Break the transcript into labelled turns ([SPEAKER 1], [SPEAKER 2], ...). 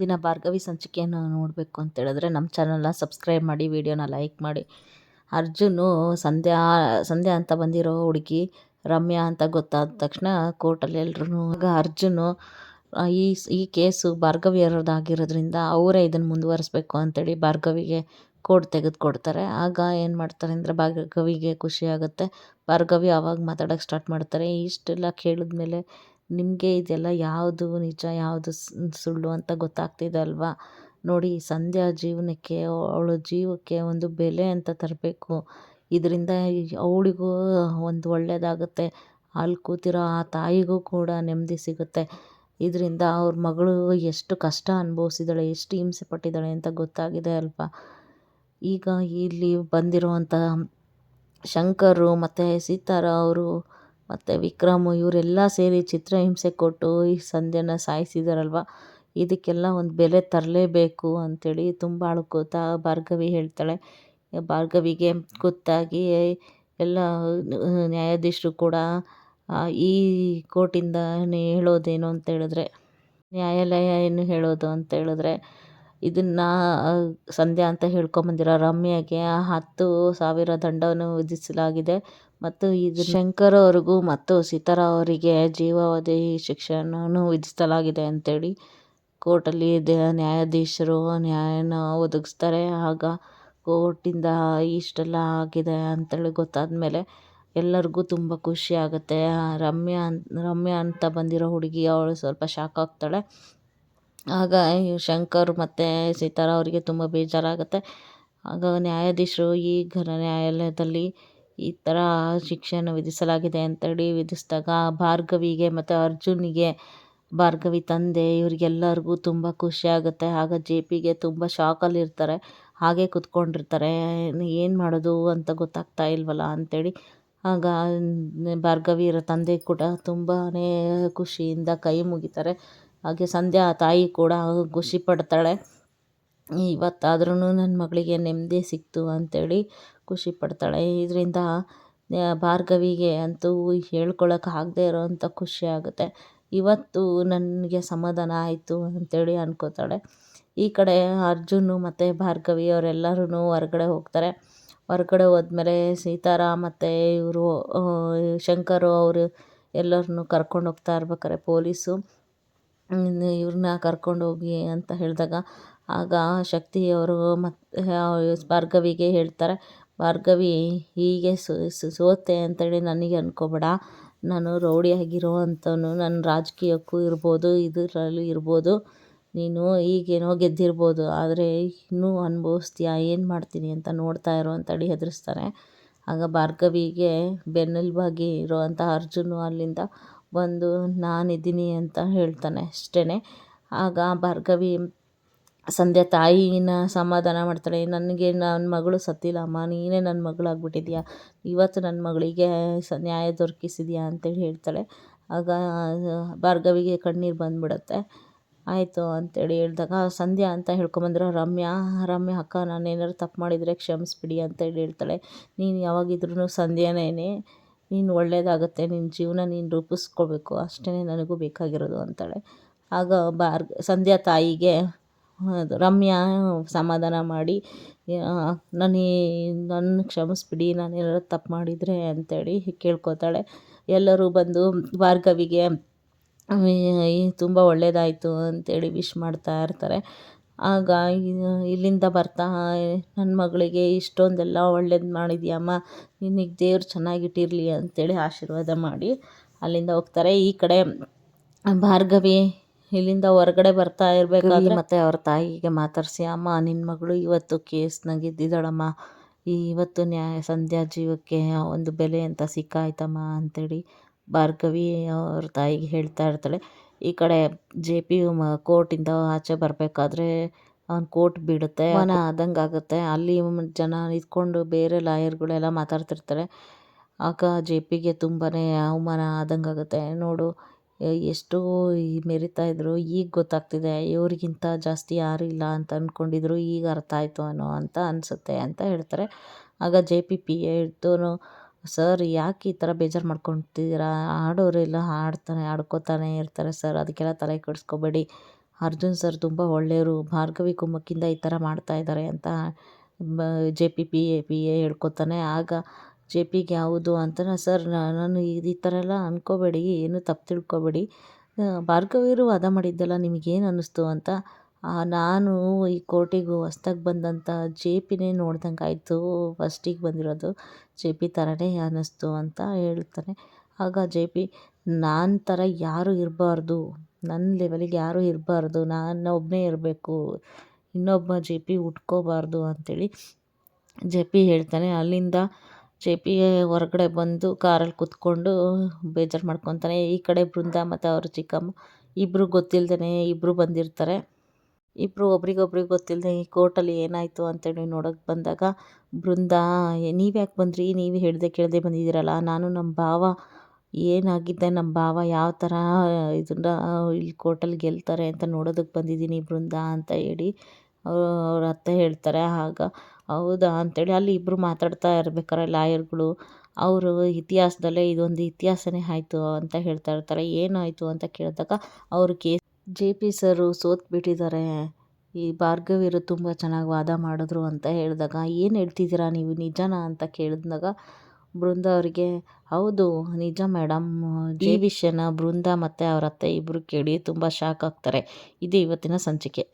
[SPEAKER 1] ದಿನ ಭಾರ್ಗವಿ ಸಂಚಿಕೆಯನ್ನು ನೋಡಬೇಕು ಅಂತೇಳಿದ್ರೆ ನಮ್ಮ ಚಾನಲ್ನ ಸಬ್ಸ್ಕ್ರೈಬ್ ಮಾಡಿ, ವಿಡಿಯೋನ ಲೈಕ್ ಮಾಡಿ. ಅರ್ಜುನು ಸಂಧ್ಯಾ ಸಂಧ್ಯಾ ಅಂತ ಬಂದಿರೋ ಹುಡುಗಿ ರಮ್ಯಾ ಅಂತ ಗೊತ್ತಾದ ತಕ್ಷಣ ಕೋರ್ಟಲ್ಲಿ ಎಲ್ರೂ ಆಗ ಅರ್ಜುನು ಈ ಕೇಸು ಭಾರ್ಗವಿ ಅವರದ್ದಾಗಿರೋದ್ರಿಂದ ಅವರೇ ಇದನ್ನು ಮುಂದುವರಿಸ್ಬೇಕು ಅಂತೇಳಿ ಭಾರ್ಗವಿಗೆ ಕೋರ್ಟ್ ತೆಗೆದುಕೊಡ್ತಾರೆ. ಆಗ ಏನು ಮಾಡ್ತಾರೆ ಅಂದರೆ ಭಾರ್ಗವಿಗೆ ಖುಷಿ ಆಗುತ್ತೆ. ಭಾರ್ಗವಿ ಆವಾಗ ಮಾತಾಡೋಕ್ಕೆ ಸ್ಟಾರ್ಟ್ ಮಾಡ್ತಾರೆ. ಇಷ್ಟೆಲ್ಲ ಕೇಳಿದ್ಮೇಲೆ ನಿಮಗೆ ಇದೆಲ್ಲ ಯಾವುದು ನಿಜ ಯಾವುದು ಸುಳ್ಳು ಅಂತ ಗೊತ್ತಾಗ್ತಿದೆ ಅಲ್ವಾ. ನೋಡಿ, ಸಂಧ್ಯಾ ಜೀವನಕ್ಕೆ ಅವಳ ಜೀವಕ್ಕೆ ಒಂದು ಬೆಲೆ ಅಂತ ತರಬೇಕು. ಇದರಿಂದ ಅವಳಿಗೂ ಒಂದು ಒಳ್ಳೆಯದಾಗುತ್ತೆ. ಅಲ್ಲಿ ಕೂತಿರೋ ಆ ತಾಯಿಗೂ ಕೂಡ ನೆಮ್ಮದಿ ಸಿಗುತ್ತೆ. ಇದರಿಂದ ಅವ್ರ ಮಗಳು ಎಷ್ಟು ಕಷ್ಟ ಅನುಭವಿಸಿದ್ದಾಳೆ, ಎಷ್ಟು ಹಿಂಸೆ ಪಟ್ಟಿದ್ದಾಳೆ ಅಂತ ಗೊತ್ತಾಗಿದೆ ಅಲ್ವಾ. ಈಗ ಇಲ್ಲಿ ಬಂದಿರುವಂಥ ಶಂಕರು ಮತ್ತು ಸೀತಾರ ಅವರು ಮತ್ತು ವಿಕ್ರಮ್ ಇವರೆಲ್ಲ ಸೇರಿ ಚಿತ್ರಹಿಂಸೆ ಕೊಟ್ಟು ಈ ಸಂಧ್ಯಾನ ಸಾಯಿಸಿದಾರಲ್ವ. ಇದಕ್ಕೆಲ್ಲ ಒಂದು ಬೆಲೆ ತರಲೇಬೇಕು ಅಂಥೇಳಿ ತುಂಬ ಅಳ್ಕೋತಾ ಭಾರ್ಗವಿ ಹೇಳ್ತಾಳೆ. ಭಾರ್ಗವಿಗೆ ಗೊತ್ತಾಗಿ ಎಲ್ಲ ನ್ಯಾಯಾಧೀಶರು ಕೂಡ ಈ ಕೋರ್ಟಿಂದ ಹೇಳೋದೇನು ಅಂತ ಹೇಳಿದ್ರೆ, ನ್ಯಾಯಾಲಯ ಏನು ಹೇಳೋದು ಅಂತ ಹೇಳಿದ್ರೆ, ಇದನ್ನು ಸಂಧ್ಯಾ ಅಂತ ಹೇಳ್ಕೊಂಬಂದಿರೋ ರಮ್ಯಾಗೆ 10,000 ದಂಡವನ್ನು ವಿಧಿಸಲಾಗಿದೆ ಮತ್ತು ಇದು ಶಂಕರ್ ಅವ್ರಿಗೂ ಮತ್ತು ಸೀತಾರ ಅವರಿಗೆ ಜೀವಾವಧಿ ಶಿಕ್ಷೆಯನ್ನು ವಿಧಿಸಲಾಗಿದೆ ಅಂತೇಳಿ ಕೋರ್ಟಲ್ಲಿ ನ್ಯಾಯಾಧೀಶರು ನ್ಯಾಯನ ಒದಗಿಸ್ತಾರೆ. ಆಗ ಕೋರ್ಟಿಂದ ಇಷ್ಟೆಲ್ಲ ಆಗಿದೆ ಅಂತೇಳಿ ಗೊತ್ತಾದಮೇಲೆ ಎಲ್ಲರಿಗೂ ತುಂಬ ಖುಷಿ ಆಗುತ್ತೆ. ರಮ್ಯಾ ಅಂತ ಬಂದಿರೋ ಹುಡುಗಿ ಅವಳು ಸ್ವಲ್ಪ ಶಾಕ್ ಆಗ್ತಾಳೆ. ಆಗ ಶಂಕರ್ ಮತ್ತು ಸೀತಾರ ಅವರಿಗೆ ತುಂಬ ಬೇಜಾರಾಗುತ್ತೆ. ಆಗ ನ್ಯಾಯಾಧೀಶರು ಈ ನ್ಯಾಯಾಲಯದಲ್ಲಿ ಈ ಥರ ಶಿಕ್ಷೆಯನ್ನು ವಿಧಿಸಲಾಗಿದೆ ಅಂತೇಳಿ ವಿಧಿಸಿದಾಗ ಭಾರ್ಗವಿಗೆ ಮತ್ತು ಅರ್ಜುನಿಗೆ, ಭಾರ್ಗವಿ ತಂದೆ ಇವರಿಗೆಲ್ಲರಿಗೂ ತುಂಬ ಖುಷಿಯಾಗುತ್ತೆ. ಆಗ JPಗೆ ತುಂಬ ಶಾಕಲ್ಲಿರ್ತಾರೆ. ಹಾಗೆ ಕೂತ್ಕೊಂಡಿರ್ತಾರೆ, ಏನು ಮಾಡೋದು ಅಂತ ಗೊತ್ತಾಗ್ತಾ ಇಲ್ವಲ್ಲ ಅಂಥೇಳಿ. ಆಗ ಭಾರ್ಗವಿಯರ ತಂದೆ ಕೂಡ ತುಂಬಾ ಖುಷಿಯಿಂದ ಕೈ ಮುಗಿತಾರೆ. ಹಾಗೆ ಸಂಧ್ಯಾ ತಾಯಿ ಕೂಡ ಖುಷಿ ಪಡ್ತಾಳೆ. ಇವತ್ತಾದ್ರೂ ನನ್ನ ಮಗಳಿಗೆ ನೆಮ್ಮದಿ ಸಿಕ್ತು ಅಂಥೇಳಿ ಖುಷಿ ಪಡ್ತಾಳೆ. ಇದರಿಂದ ಭಾರ್ಗವಿಗೆ ಅಂತೂ ಹೇಳ್ಕೊಳಕ್ಕೆ ಆಗದೆ ಇರೋವಂಥ ಖುಷಿ ಆಗುತ್ತೆ. ಇವತ್ತು ನನಗೆ ಸಮಾಧಾನ ಆಯಿತು ಅಂಥೇಳಿ ಅನ್ಕೋತಾಳೆ. ಈ ಕಡೆ ಅರ್ಜುನು ಮತ್ತು ಭಾರ್ಗವಿ ಅವರೆಲ್ಲರೂ ಹೊರಗಡೆ ಹೋಗ್ತಾರೆ. ಹೊರಗಡೆ ಹೋದ್ಮೇಲೆ ಸೀತಾರ ಮತ್ತು ಇವರು ಶಂಕರು ಅವರು ಎಲ್ಲರನ್ನೂ ಕರ್ಕೊಂಡು ಹೋಗ್ತಾ ಇರ್ಬೇಕಾರೆ ಪೊಲೀಸು ಇವ್ರನ್ನ ಕರ್ಕೊಂಡೋಗಿ ಅಂತ ಹೇಳಿದಾಗ, ಆಗ ಶಕ್ತಿಯವರು ಮತ್ತು ಭಾರ್ಗವಿಗೆ ಹೇಳ್ತಾರೆ, ಭಾರ್ಗವಿ ಹೀಗೆ ಸೋತೆ ಅಂತೇಳಿ ನನಗೆ ಅನ್ಕೋಬೇಡ. ನಾನು ರೌಡಿಯಾಗಿರೋ ಅಂಥವನು, ನನ್ನ ರಾಜಕೀಯಕ್ಕೂ ಇರ್ಬೋದು, ಇದರಲ್ಲಿ ಇರ್ಬೋದು. ನೀನು ಈಗೇನೋ ಗೆದ್ದಿರ್ಬೋದು, ಆದರೆ ಇನ್ನೂ ಅನುಭವಿಸ್ತೀಯ, ಏನು ಮಾಡ್ತೀನಿ ಅಂತ ನೋಡ್ತಾ ಇರೋ ಅಂತೇಳಿ ಹೆದರಿಸ್ತಾರೆ. ಆಗ ಭಾರ್ಗವಿಗೆ ಬೆನ್ನೆಲುಬಾಗಿ ಇರೋವಂಥ ಅರ್ಜುನು ಅಲ್ಲಿಂದ ಬಂದು ನಾನಿದ್ದೀನಿ ಅಂತ ಹೇಳ್ತಾನೆ ಅಷ್ಟೇ. ಆಗ ಭಾರ್ಗವಿ ಸಂಧ್ಯಾ ತಾಯಿನ ಸಮಾಧಾನ ಮಾಡ್ತಾಳೆ. ನನಗೆ ನನ್ನ ಮಗಳು ಸತ್ತಿಲ್ಲಮ್ಮ, ನೀನೇ ನನ್ನ ಮಗಳಾಗ್ಬಿಟ್ಟಿದ್ಯಾ, ಇವತ್ತು ನನ್ನ ಮಗಳಿಗೆ ನ್ಯಾಯ ದೊರಕಿಸಿದ್ಯಾ ಅಂತೇಳಿ ಹೇಳ್ತಾಳೆ. ಆಗ ಭಾರ್ಗವಿಗೆ ಕಣ್ಣೀರು ಬಂದುಬಿಡುತ್ತೆ. ಆಯಿತು ಅಂತೇಳಿ ಹೇಳಿದಾಗ ಸಂಧ್ಯಾ ಅಂತ ಹೇಳ್ಕೊಂಬಂದಿರೋ ರಮ್ಯಾ ಅಕ್ಕ, ನಾನೇನಾದ್ರು ತಪ್ಪು ಮಾಡಿದರೆ ಕ್ಷಮಿಸ್ಬಿಡಿ ಅಂತೇಳಿ ಹೇಳ್ತಾಳೆ. ನೀನು ಯಾವಾಗಿದ್ರೂ ಸಂಧ್ಯಾನೇನೆ, ನೀನು ಒಳ್ಳೆಯದಾಗುತ್ತೆ, ನಿನ್ನ ಜೀವನ ನೀನು ರೂಪಿಸ್ಕೋಬೇಕು, ಅಷ್ಟೇ ನನಗೂ ಬೇಕಾಗಿರೋದು ಅಂತಾಳೆ. ಆಗ ಸಂಧ್ಯಾ ತಾಯಿಗೆ ರಮ್ಯಾ ಸಮಾಧಾನ ಮಾಡಿ, ನನ್ನ ಕ್ಷಮಿಸ್ಬಿಡಿ, ನಾನೇನಾದ್ರು ತಪ್ಪು ಮಾಡಿದರೆ ಅಂತೇಳಿ ಕೇಳ್ಕೊತಾಳೆ. ಎಲ್ಲರೂ ಬಂದು ಭಾರ್ಗವಿಗೆ ತುಂಬ ಒಳ್ಳೆಯದಾಯಿತು ಅಂತೇಳಿ ವಿಶ್ ಮಾಡ್ತಾ ಇರ್ತಾರೆ. ಆಗ ಇಲ್ಲಿಂದ ಬರ್ತಾ, ನನ್ನ ಮಗಳಿಗೆ ಇಷ್ಟೊಂದೆಲ್ಲ ಒಳ್ಳೇದು ಮಾಡಿದ್ಯಮ್ಮ, ನಿನಗೆ ದೇವ್ರು ಚೆನ್ನಾಗಿಟ್ಟಿರಲಿ ಅಂತೇಳಿ ಆಶೀರ್ವಾದ ಮಾಡಿ ಅಲ್ಲಿಂದ ಹೋಗ್ತಾರೆ. ಈ ಕಡೆ ಭಾರ್ಗವಿ ಇಲ್ಲಿಂದ ಹೊರಗಡೆ ಬರ್ತಾ ಇರಬೇಕಾದ್ರೆ ಮತ್ತು ಅವ್ರ ತಾಯಿಗೆ ಮಾತಾಡಿಸಿ, ಅಮ್ಮ ನಿನ್ನ ಮಗಳು ಇವತ್ತು ಕೇಸ್ನಾಗ ಗೆದ್ದಿದ್ದಾಳಮ್ಮ, ಇವತ್ತು ಸಂಧ್ಯಾ ಜೀವಕ್ಕೆ ಒಂದು ಬೆಲೆ ಅಂತ ಸಿಕ್ಕಾಯ್ತಮ್ಮ ಅಂತೇಳಿ ಭಾರ್ಗವಿ ಅವ್ರ ತಾಯಿಗೆ ಹೇಳ್ತಾ ಇರ್ತಾಳೆ. ಈ ಕಡೆ JP ಕೋರ್ಟಿಂದ ಆಚೆ ಬರಬೇಕಾದ್ರೆ ಅವ್ನು ಕೋರ್ಟ್ ಬಿಡುತ್ತೆ, ಅವನ ಆದಂಗೆ ಆಗುತ್ತೆ. ಅಲ್ಲಿ ಜನ ನಿಂತ್ಕೊಂಡು ಬೇರೆ ಲಾಯರ್ಗಳೆಲ್ಲ ಮಾತಾಡ್ತಿರ್ತಾರೆ. ಆಗ JPಗೆ ತುಂಬಾ ಅವಮಾನ ಆದಂಗೆ ಆಗುತ್ತೆ. ನೋಡು, ಎಷ್ಟು ಮೆರಿತಾ ಇದ್ರು, ಈಗ ಗೊತ್ತಾಗ್ತಿದೆ ಇವ್ರಿಗಿಂತ ಜಾಸ್ತಿ ಯಾರೂ ಇಲ್ಲ ಅಂತ ಅಂದ್ಕೊಂಡಿದ್ರು, ಈಗ ಅರ್ಥ ಆಯಿತು ಅಂತ ಅನಿಸುತ್ತೆ ಅಂತ ಹೇಳ್ತಾರೆ. ಆಗ JP ಹೇಳ್ತವನು, ಸರ್ ಯಾಕೆ ಈ ಥರ ಬೇಜಾರು ಮಾಡ್ಕೊತಿದ್ದೀರಾ, ಆಡೋರೆಲ್ಲ ಆಡ್ಕೋತಾನೆ ಇರ್ತಾರೆ ಸರ್, ಅದಕ್ಕೆಲ್ಲ ತಲೆ ಕೆಡಿಸ್ಕೋಬೇಡಿ ಅರ್ಜುನ್ ಸರ್ ತುಂಬ ಒಳ್ಳೆಯವರು, ಭಾರ್ಗವಿ ಕುಮ್ಮಕ್ಕಿಂದ ಈ ಥರ ಮಾಡ್ತಾಯಿದ್ದಾರೆ ಅಂತ ಜೆ ಪಿ ಪಿ ಎ ಹೇಳ್ಕೊತಾನೆ. ಆಗ ಜೆ ಪಿಗೆ ಯಾವುದು ಅಂತ, ಸರ್ ನಾನು ಈ ಥರ ಎಲ್ಲ ಅಂದ್ಕೋಬೇಡಿ, ಏನು ತಪ್ಪು ತಿಳ್ಕೊಬೇಡಿ, ಭಾರ್ಗವಿಯರು ವಾದ ಮಾಡಿದ್ದೆಲ್ಲ ನಿಮಗೇನು ಅನ್ನಿಸ್ತು ಅಂತ. ನಾನು ಈ ಕೋರ್ಟಿಗೆ ಹೊಸ್ದಾಗಿ ಬಂದಂಥ ಜೆ ಪಿನೇ ನೋಡ್ದಂಗೆ ಆಯಿತು, ಫಸ್ಟಿಗೆ ಬಂದಿರೋದು ಜೆ ಪಿ ಥರನೇ ಅನ್ನಿಸ್ತು ಅಂತ ಹೇಳ್ತಾನೆ. ಆಗ ಜೆ ಪಿ, ನನ್ನ ಥರ ಯಾರೂ ಇರಬಾರ್ದು, ನನ್ನ ಲೆವೆಲಿಗೆ ಯಾರೂ ಇರಬಾರ್ದು, ನಾನು ಒಬ್ಬನೇ ಇರಬೇಕು, ಇನ್ನೊಬ್ಬ ಜೆ ಪಿ ಹುಟ್ಕೋಬಾರ್ದು ಅಂಥೇಳಿ ಜೆ ಪಿ ಹೇಳ್ತಾನೆ. ಅಲ್ಲಿಂದ ಜೆ ಪಿ ಹೊರಗಡೆ ಬಂದು ಕಾರಲ್ಲಿ ಕೂತ್ಕೊಂಡು ಬೇಜಾರು ಮಾಡ್ಕೊತಾನೆ. ಈ ಕಡೆ ಬೃಂದ ಮತ್ತು ಅವ್ರ ಚಿಕ್ಕಮ್ಮ ಇಬ್ಬರು ಗೊತ್ತಿಲ್ಲದೇ ಇಬ್ಬರು ಬಂದಿರ್ತಾರೆ. ಇಬ್ಬರು ಒಬ್ರಿಗೊಬ್ರಿಗೆ ಗೊತ್ತಿಲ್ಲದೆ ಈ ಕೋರ್ಟಲ್ಲಿ ಏನಾಯಿತು ಅಂತೇಳಿ ನೋಡೋಕ್ಕೆ ಬಂದಾಗ ಬೃಂದ, ನೀವ್ಯಾಕೆ ಬಂದ್ರಿ, ನೀವು ಹೇಳ್ದೆ ಕೇಳದೆ ಬಂದಿದ್ದೀರಲ್ಲ, ನಾನು ನಮ್ಮ ಭಾವ ಏನಾಗಿದ್ದೆ, ನಮ್ಮ ಭಾವ ಯಾವ ಥರ ಇದನ್ನು ಇಲ್ಲಿ ಕೋರ್ಟಲ್ಲಿ ಗೆಲ್ತಾರೆ ಅಂತ ನೋಡೋದಕ್ಕೆ ಬಂದಿದ್ದೀನಿ ಬೃಂದ ಅಂತ ಹೇಳಿ ಅವ್ರ ಅತ್ತೆ ಹೇಳ್ತಾರೆ. ಆಗ ಹೌದಾ ಅಂತೇಳಿ ಅಲ್ಲಿ ಇಬ್ಬರು ಮಾತಾಡ್ತಾ ಇರ್ಬೇಕಾರೆ ಲಾಯರ್ಗಳು ಅವರು ಇತಿಹಾಸದಲ್ಲೇ ಇದೊಂದು ಇತಿಹಾಸನೇ ಆಯಿತು ಅಂತ ಹೇಳ್ತಾ ಇರ್ತಾರೆ. ಏನಾಯಿತು ಅಂತ ಕೇಳಿದಾಗ ಅವರು ಜೆ ಪಿ ಸರು ಸೋತ್ಬಿಟ್ಟಿದ್ದಾರೆ, ಈ ಭಾರ್ಗವಿಯರು ತುಂಬ ಚೆನ್ನಾಗಿ ವಾದ ಮಾಡಿದ್ರು ಅಂತ ಹೇಳಿದಾಗ, ಏನು ಹೇಳ್ತಿದ್ದೀರಾ ನೀವು, ನಿಜನಾ ಅಂತ ಕೇಳಿದಾಗ ಬೃಂದ ಅವರಿಗೆ, ಹೌದು ನಿಜ ಮೇಡಮ್, ಈ ವಿಷಯನ ಬೃಂದ ಮತ್ತು ಅವ್ರ ಅತ್ತೆ ಇಬ್ಬರು ಕೇಳಿ ತುಂಬ ಶಾಕ್ ಆಗ್ತಾರೆ. ಇದು ಇವತ್ತಿನ ಸಂಚಿಕೆ.